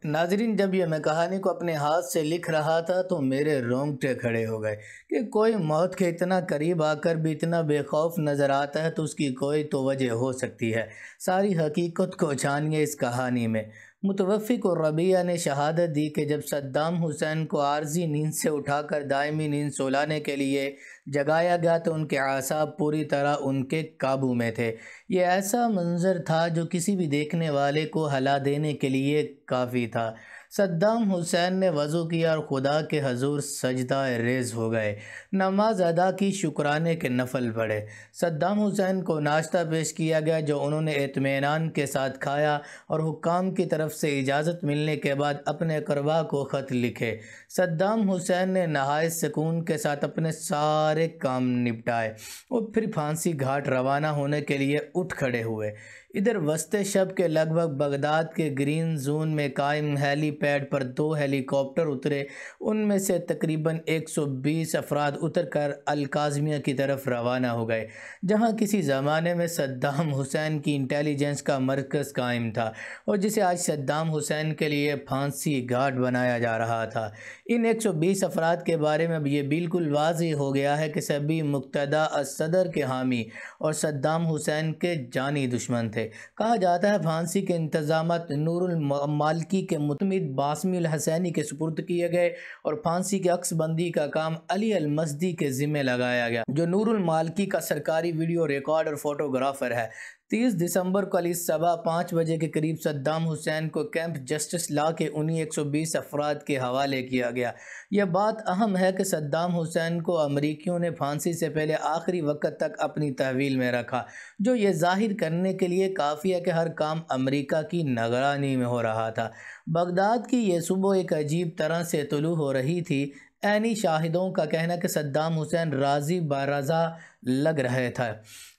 ناظرین، جب یہ میں کہانی کو اپنے ہاتھ سے لکھ رہا تھا تو میرے رونگٹے کھڑے ہو گئے کہ کوئی موت کے اتنا قریب آ کر بھی اتنا بے خوف نظر آتا ہے تو اس کی کوئی تو وجہ ہو سکتی ہے۔ ساری حقیقت کو جانیے اس کہانی میں۔ متوفی کو ربیہ نے شہادت دی کہ جب صدام حسین کو عارضی نیند سے اٹھا کر دائمی نیند سلانے کے لیے جگایا گیا تو ان کے اعصاب پوری طرح ان کے قابو میں تھے۔ یہ ایسا منظر تھا جو کسی بھی دیکھنے والے کو ہلا دینے کے لیے کافی تھا۔ صدام حسین نے وضو کیا اور خدا کے حضور سجدہ ریز ہو گئے، نماز ادا کی، شکرانے کے نفل پڑھے۔ صدام حسین کو ناشتہ پیش کیا گیا جو انہوں نے اطمینان کے ساتھ کھایا اور حکام کی طرف سے اجازت ملنے کے بعد اپنے اقربا کو خط لکھے۔ صدام حسین نے نہایت سکون کے ساتھ اپنے سارے کام نپٹائے اور پھر پھانسی گھاٹ روانہ ہونے کے لیے اٹھ کھڑے ہوئے۔ ادھر وسط شب کے لگ بھگ بغداد کے گرین زون میں قائم ہیلی پیڈ پر 2 ہیلی کاپٹر اترے۔ ان میں سے تقریباً 120 افراد اتر کر الکاظمیہ کی طرف روانہ ہو گئے، جہاں کسی زمانے میں صدام حسین کی انٹیلیجنس کا مرکز قائم تھا اور جسے آج صدام حسین کے لیے پھانسی گھاٹ بنایا جا رہا تھا۔ ان 120 افراد کے بارے میں اب یہ بالکل واضح ہو گیا ہے کہ سبھی مقتدی الصدر کے حامی اور صدام حسین کے جانی دشمن تھے۔ کہا جاتا ہے پھانسی کے انتظامات نور المالکی کے معتمد باسمی الحسینی کے سپرد کیے گئے اور پھانسی کی عکس بندی کا کام علی المزدی کے ذمہ لگایا گیا، جو نور المالکی کا سرکاری ویڈیو ریکارڈ اور فوٹوگرافر ہے۔ 30 دسمبر کو علی صبح 5 بجے کے قریب صدام حسین کو کیمپ جسٹس لا کے انہی 120 افراد کے حوالے کیا گیا۔ یہ بات اہم ہے کہ صدام حسین کو امریکیوں نے پھانسی سے پہلے آخری وقت تک اپنی تحویل میں رکھا، جو یہ ظاہر کرنے کے لیے کافی ہے کہ ہر کام امریکہ کی نگرانی میں ہو رہا تھا۔ بغداد کی یہ صبح ایک عجیب طرح سے طلوع ہو رہی تھی۔ عینی شاہدوں کا کہنا کہ صدام حسین راضی برضا لگ رہے تھے۔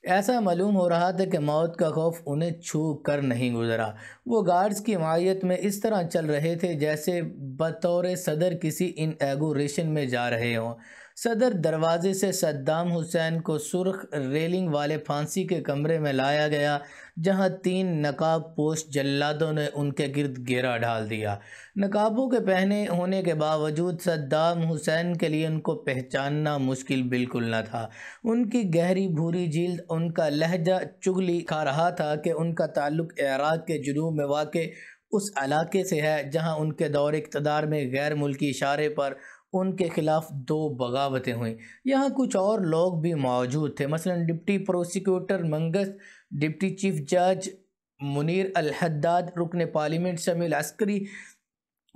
ایسا معلوم ہو رہا تھا کہ موت کا خوف انہیں چھو کر نہیں گزرا۔ وہ گارڈز کی معیت میں اس طرح چل رہے تھے جیسے بطور صدر کسی اناگوریشن میں جا رہے ہوں۔ صدر دروازے سے صدام حسین کو سرخ ریلنگ والے پھانسی کے کمرے میں لایا گیا، جہاں 3 نقاب پوش جلادوں نے ان کے گرد گھیرا ڈال دیا۔ نقابوں کے پہنے ہونے کے باوجود صدام حسین کے لیے ان کو پہچاننا مشکل بالکل نہ تھا۔ ان کی گہری بھوری جلد، ان کا لہجہ چغلی کھا رہا تھا کہ ان کا تعلق عراق کے جنوب میں واقع اس علاقے سے ہے جہاں ان کے دور اقتدار میں غیر ملکی اشارے پر ان کے خلاف 2 بغاوتیں ہوئیں۔ یہاں کچھ اور لوگ بھی موجود تھے، مثلا ڈپٹی پروسیکیوٹر منگس، ڈپٹی چیف جج منیر الحداد، رکن پارلیمنٹ شمیل عسکری۔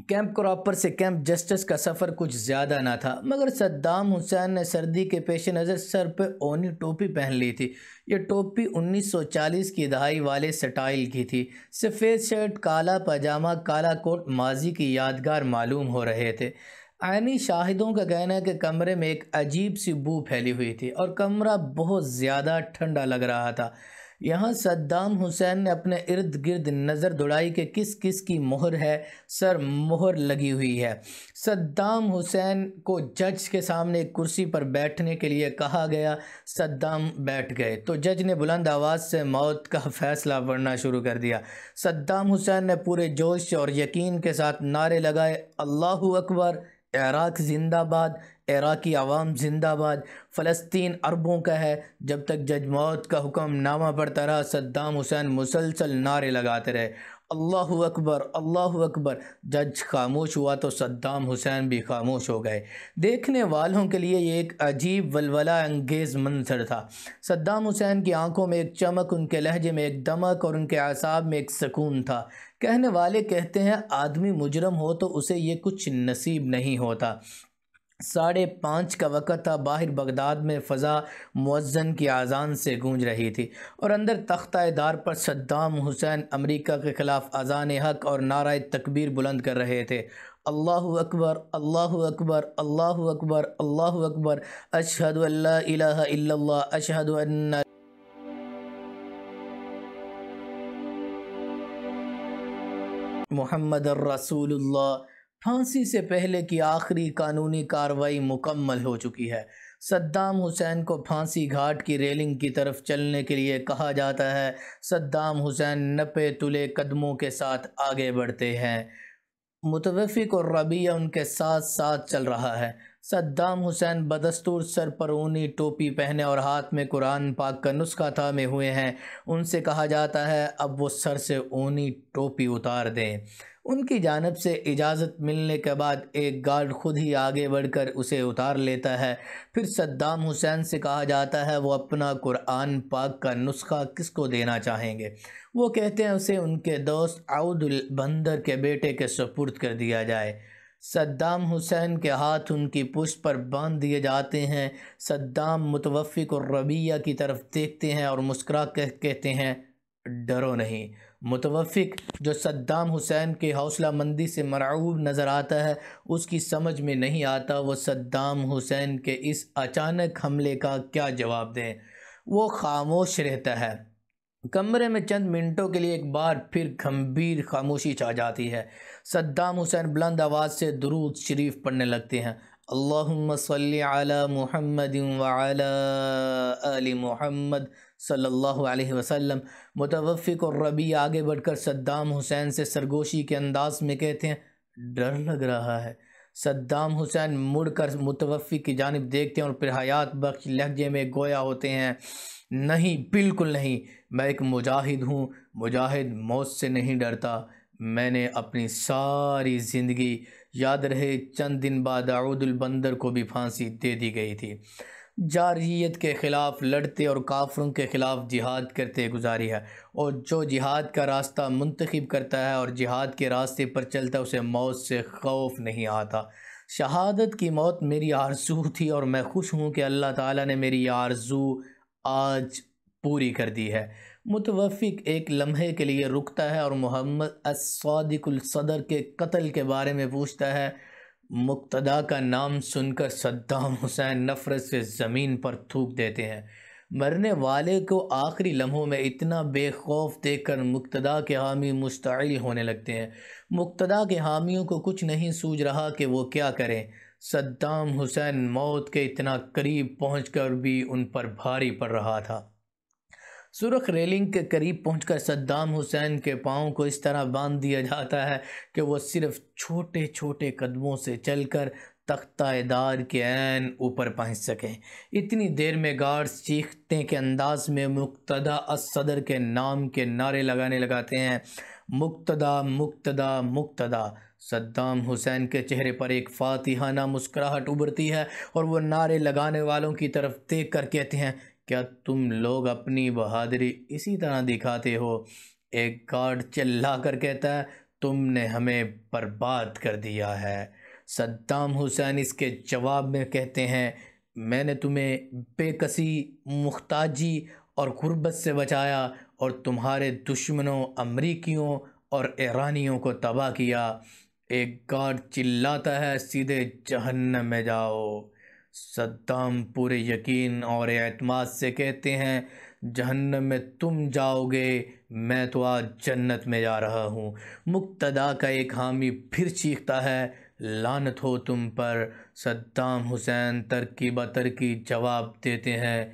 کیمپ کراپر سے کیمپ جسٹس کا سفر کچھ زیادہ نہ تھا، مگر صدام حسین نے سردی کے پیش نظر سر پہ اونی ٹوپی پہن لی تھی۔ یہ ٹوپی 1940 کی دہائی والے سٹائل کی تھی۔ سفید شرٹ، کالا پاجامہ، کالا کوٹ ماضی کی یادگار معلوم ہو رہے تھے۔ عینی شاہدوں کا کہنا ہے کہ کمرے میں ایک عجیب سی بو پھیلی ہوئی تھی اور کمرہ بہت زیادہ ٹھنڈا لگ رہا تھا۔ یہاں صدام حسین نے اپنے ارد گرد نظر دوڑائی کہ کس کس کی مہر ہے، سر مہر لگی ہوئی ہے۔ صدام حسین کو جج کے سامنے ایک کرسی پر بیٹھنے کے لیے کہا گیا۔ صدام بیٹھ گئے تو جج نے بلند آواز سے موت کا فیصلہ پڑھنا شروع کر دیا۔ صدام حسین نے پورے جوش اور یقین کے ساتھ نعرے لگائے، اللہ اکبر، عراق زندہ باد، عراقی عوام زندہ باد، فلسطین عربوں کا ہے۔ جب تک جج موت کا حکم نامہ پڑھتا رہا، صدام حسین مسلسل نعرے لگاتے رہے، اللہ اکبر، اللہ اکبر۔ جج خاموش ہوا تو صدام حسین بھی خاموش ہو گئے۔ دیکھنے والوں کے لیے یہ ایک عجیب ولولہ انگیز منظر تھا۔ صدام حسین کی آنکھوں میں ایک چمک، ان کے لہجے میں ایک دمک اور ان کے اعصاب میں ایک سکون تھا۔ کہنے والے کہتے ہیں آدمی مجرم ہو تو اسے یہ کچھ نصیب نہیں ہوتا۔ 5:30 کا وقت تھا۔ باہر بغداد میں فضا مؤذن کی اذان سے گونج رہی تھی اور اندر تختہ دار پر صدام حسین امریکہ کے خلاف اذان حق اور نعرہ تکبیر بلند کر رہے تھے، اللہ اکبر، اللہ اکبر، اللہ اکبر، اللہ اکبر، اشہد ان لا الہ الا اللہ، اشہد ان محمد الرسول اللہ۔ پھانسی سے پہلے کی آخری قانونی کارروائی مکمل ہو چکی ہے۔ صدام حسین کو پھانسی گھاٹ کی ریلنگ کی طرف چلنے کے لیے کہا جاتا ہے۔ صدام حسین نپے تلے قدموں کے ساتھ آگے بڑھتے ہیں۔ متوفق اور ربیہ ان کے ساتھ ساتھ چل رہا ہے۔ صدام حسین بدستور سر پر اونی ٹوپی پہنے اور ہاتھ میں قرآن پاک کا نسخہ تھامے ہوئے ہیں۔ ان سے کہا جاتا ہے اب وہ سر سے اونی ٹوپی اتار دیں۔ ان کی جانب سے اجازت ملنے کے بعد ایک گارڈ خود ہی آگے بڑھ کر اسے اتار لیتا ہے۔ پھر صدام حسین سے کہا جاتا ہے وہ اپنا قرآن پاک کا نسخہ کس کو دینا چاہیں گے۔ وہ کہتے ہیں اسے ان کے دوست عود البندر کے بیٹے کے سپرد کر دیا جائے۔ صدام حسین کے ہاتھ ان کی پشت پر باندھ دیے جاتے ہیں۔ صدام متوفق اور ربیہ کی طرف دیکھتے ہیں اور مسکرا کر کہتے ہیں ڈرو نہیں۔ متوفق جو صدام حسین کی حوصلہ مندی سے مرعوب نظر آتا ہے، اس کی سمجھ میں نہیں آتا وہ صدام حسین کے اس اچانک حملے کا کیا جواب دیں۔ وہ خاموش رہتا ہے۔ کمرے میں چند منٹوں کے لیے ایک بار پھر گھمبیر خاموشی چھا جاتی ہے۔ صدام حسین بلند آواز سے درود شریف پڑھنے لگتے ہیں۔ اللہم صلی علی محمد وعلی آل محمد صلی اللہ علیہ وسلم۔ متوفق اور ربیہ آگے بڑھ کر صدام حسین سے سرگوشی کے انداز میں کہتے ہیں ڈر لگ رہا ہے۔ صدام حسین مڑ کر متوفق کی جانب دیکھتے ہیں اور پھر حیات بخش لہجے میں گویا ہوتے ہیں نہیں، بالکل نہیں، میں ایک مجاہد ہوں، مجاہد موت سے نہیں ڈرتا۔ میں نے اپنی ساری زندگی، یاد رہے چند دن بعد عود البندر کو بھی پھانسی دے دی گئی تھی، جارحیت کے خلاف لڑتے اور کافروں کے خلاف جہاد کرتے گزاری ہے، اور جو جہاد کا راستہ منتخب کرتا ہے اور جہاد کے راستے پر چلتا ہے اسے موت سے خوف نہیں آتا۔ شہادت کی موت میری آرزو تھی اور میں خوش ہوں کہ اللہ تعالیٰ نے میری آرزو آج پوری کر دی ہے۔ متوفق ایک لمحے کے لیے رکتا ہے اور محمد الصادق الصدر کے قتل کے بارے میں پوچھتا ہے۔ مقتدیٰ کا نام سن کر صدام حسین نفرت سے زمین پر تھوک دیتے ہیں۔ مرنے والے کو آخری لمحوں میں اتنا بے خوف دیکھ کر مقتدیٰ کے حامی مشتعل ہونے لگتے ہیں۔ مقتدیٰ کے حامیوں کو کچھ نہیں سوجھ رہا کہ وہ کیا کریں۔ صدام حسین موت کے اتنا قریب پہنچ کر بھی ان پر بھاری پڑ رہا تھا۔ سرخ ریلنگ کے قریب پہنچ کر صدام حسین کے پاؤں کو اس طرح باندھ دیا جاتا ہے کہ وہ صرف چھوٹے چھوٹے قدموں سے چل کر تختہ دار کے عین اوپر پہنچ سکیں۔ اتنی دیر میں گارڈز چیخنے کے انداز میں مقتدیٰ الصدر کے نام کے نعرے لگاتے ہیں، مقتدیٰ مقتدیٰ مقتدیٰ۔ صدام حسین کے چہرے پر ایک فاتحانہ مسکراہٹ ابھرتی ہے اور وہ نعرے لگانے والوں کی طرف دیکھ کر کہتے ہیں کیا تم لوگ اپنی بہادری اسی طرح دکھاتے ہو؟ ایک گارڈ چلا کر کہتا ہے تم نے ہمیں برباد کر دیا ہے۔ صدام حسین اس کے جواب میں کہتے ہیں میں نے تمہیں بے کسی، محتاجی اور غربت سے بچایا اور تمہارے دشمنوں امریکیوں اور ایرانیوں کو تباہ کیا۔ ایک گارڈ چلاتا ہے سیدھے جہنم میں جاؤ۔ صدام پورے یقین اور اعتماد سے کہتے ہیں جہنم میں تم جاؤ گے، میں تو آج جنت میں جا رہا ہوں۔ مقتدیٰ کا ایک حامی پھر چیختا ہے لعنت ہو تم پر۔ صدام حسین ترکی بترکی جواب دیتے ہیں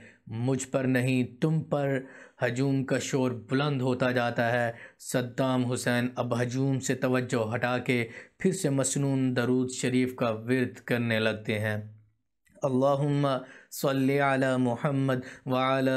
مجھ پر نہیں تم پر۔ ہجوم کا شور بلند ہوتا جاتا ہے۔ صدام حسین اب ہجوم سے توجہ ہٹا کے پھر سے مسنون درود شریف کا ورد کرنے لگتے ہیں۔ اللہم صلی علی محمد وعلی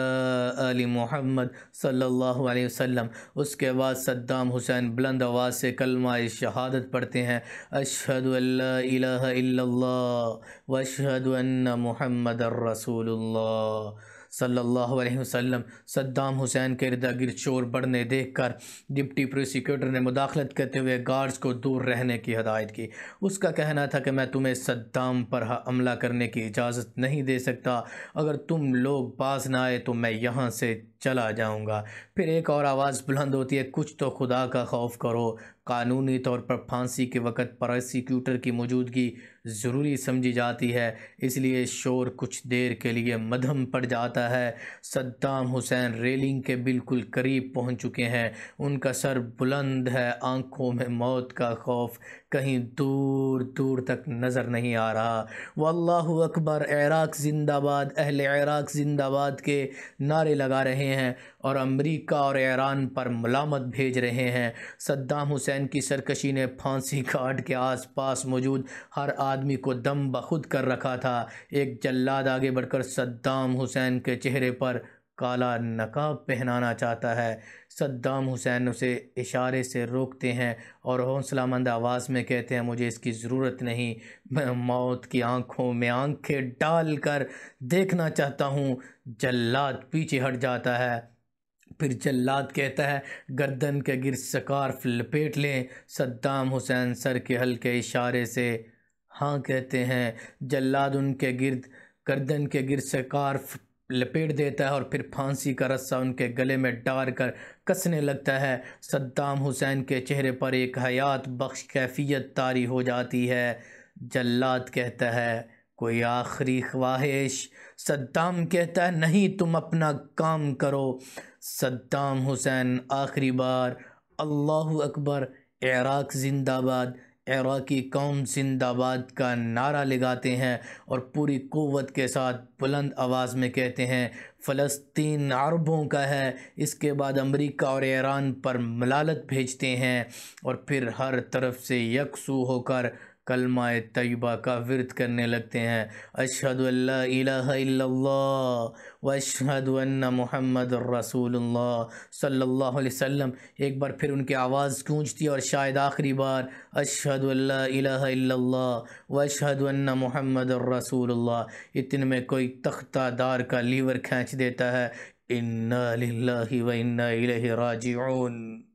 آل محمد صلی اللہ علیہ وسلم۔ اس کے بعد صدام حسین بلند آواز سے کلمہ شہادت پڑھتے ہیں اشہد ان لا الہ الا اللہ واشہد ان محمد الرسول اللہ صلی اللہ علیہ وسلم۔ صدام حسین کے ارد گرد شور بڑھنے دیکھ کر ڈپٹی پروسیکیوٹر نے مداخلت کرتے ہوئے گارڈز کو دور رہنے کی ہدایت کی۔ اس کا کہنا تھا کہ میں تمہیں صدام پر حملہ کرنے کی اجازت نہیں دے سکتا، اگر تم لوگ باز نہ آئے تو میں یہاں سے چلا جاؤں گا۔ پھر ایک اور آواز بلند ہوتی ہے کچھ تو خدا کا خوف کرو۔ قانونی طور پر پھانسی کے وقت پروسیکیوٹر کی موجودگی ضروری سمجھی جاتی ہے، اس لیے شور کچھ دیر کے لیے مدھم پڑ جاتا ہے۔ صدام حسین ریلنگ کے بالکل قریب پہنچ چکے ہیں، ان کا سر بلند ہے، آنکھوں میں موت کا خوف کہیں دور دور تک نظر نہیں آ رہا۔ وہ اللہ اکبر، عراق زندہ باد، اہل عراق زندہ باد کے نعرے لگا رہے رہے ہیں اور امریکہ اور ایران پر ملامت بھیج رہے ہیں۔ صدام حسین کی سرکشی نے پھانسی گھاٹ کے آس پاس موجود ہر آدمی کو دم بخود کر رکھا تھا۔ ایک جلاد آگے بڑھ کر صدام حسین کے چہرے پر کالا نقاب پہنانا چاہتا ہے۔ صدام حسین اسے اشارے سے روکتے ہیں اور حوصلہ مند آواز میں کہتے ہیں مجھے اس کی ضرورت نہیں، میں موت کی آنکھوں میں آنکھیں ڈال کر دیکھنا چاہتا ہوں۔ جلاد پیچھے ہٹ جاتا ہے۔ پھر جلاد کہتا ہے گردن کے گرد سکارف لپیٹ لیں۔ صدام حسین سر کے ہلکے اشارے سے ہاں کہتے ہیں۔ جلاد ان کے گردن کے گرد سکارف لپیٹ دیتا ہے اور پھر پھانسی کا رسہ ان کے گلے میں ڈال کر کسنے لگتا ہے۔ صدام حسین کے چہرے پر ایک حیات بخش کیفیت طاری ہو جاتی ہے۔ جلاد کہتا ہے کوئی آخری خواہش؟ صدام کہتا ہے نہیں، تم اپنا کام کرو۔ صدام حسین آخری بار اللہ اکبر، عراق زندہ باد، عراقی قوم زندہ باد کا نعرہ لگاتے ہیں اور پوری قوت کے ساتھ بلند آواز میں کہتے ہیں فلسطین عربوں کا ہے۔ اس کے بعد امریکہ اور ایران پر ملالت بھیجتے ہیں اور پھر ہر طرف سے یکسو ہو کر کلمہ طیبہ کا ورد کرنے لگتے ہیں۔ اشہد ان لا الہ الا اللہ و اشہد ان محمد الرسول اللہ صلی اللہ علیہ وسلم۔ ایک بار پھر ان کی آواز گونجتی اور شاید آخری بار اشہد ان لا الہ الا اللہ و اشہد ان محمد الرسول اللہ۔ اتنے میں کوئی تختہ دار کا لیور کھینچ دیتا ہے۔ انا للہ و انا الیہ راجعون۔